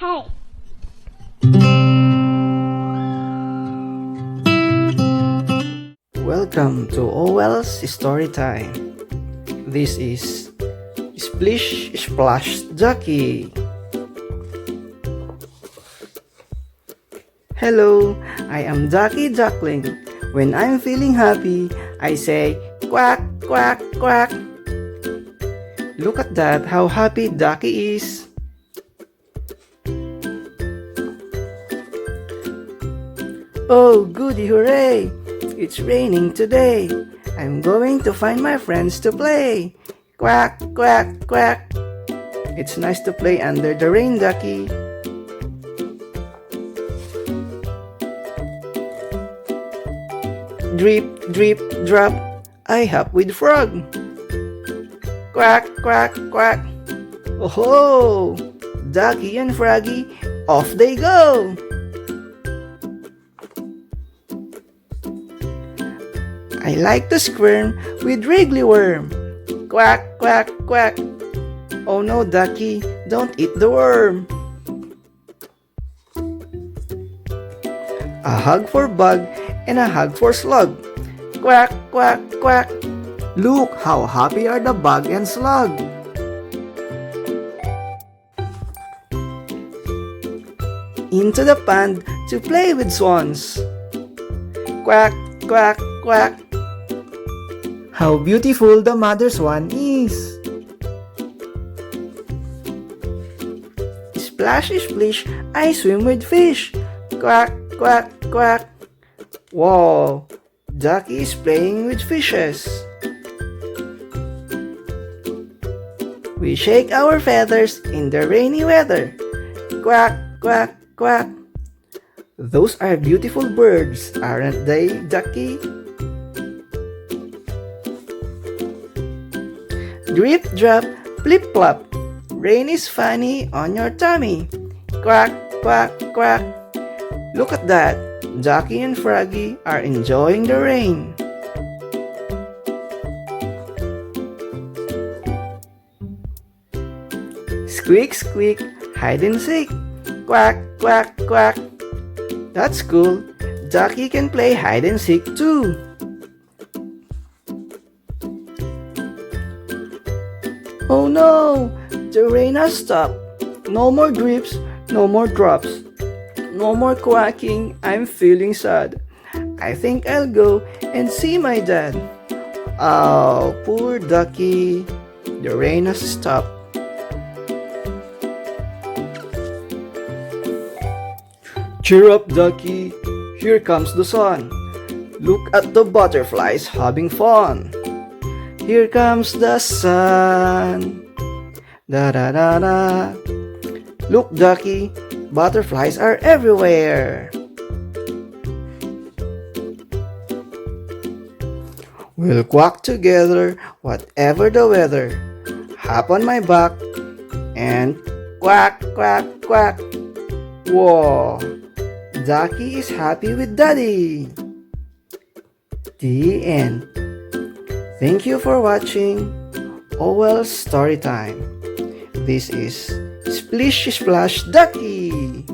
Hey. Welcome to Owl's Story Time. This is Splish, Splash, Ducky. Hello, I am Ducky Duckling. When I'm feeling happy, I say quack, quack, quack. Look at that, how happy Ducky is. Oh, goody, hooray! It's raining today. I'm going to find my friends to play. Quack, quack, quack. It's nice to play under the rain, Ducky. Drip, drip, drop. I hop with frog. Quack, quack, quack. Oh-ho! Ducky and Froggy, off they go! I like to squirm with wriggly worm. Quack, quack, quack. Oh no, Ducky, don't eat the worm. A hug for bug and a hug for slug. Quack, quack, quack. Look how happy are the bug and slug. Into the pond to play with swans. Quack, quack, quack. How beautiful the mother swan is. Splash, splish, I swim with fish. Quack, quack, quack. Wow, Ducky is playing with fishes. We shake our feathers in the rainy weather. Quack, quack, quack. Those are beautiful birds, aren't they, Ducky? Drip, drop, flip, flop. Rain is funny on your tummy. Quack, quack, quack. Look at that. Ducky and Froggy are enjoying the rain. Squeak, squeak, hide and seek. Quack, quack, quack. That's cool. Ducky can play hide and seek too. Oh no! The rain has stopped. No more drips, no more drops. No more quacking, I'm feeling sad. I think I'll go and see my dad. Oh, poor Ducky. The rain has stopped. Cheer up, Ducky. Here comes the sun. Look at the butterflies having fun. Here comes the sun. Da da da da. Look, Ducky, butterflies are everywhere. We'll quack together, whatever the weather. Hop on my back and quack, quack, quack. Whoa, Ducky is happy with Daddy. The end. Thank you for watching Owl's Story Time. This is Splish Splash Ducky.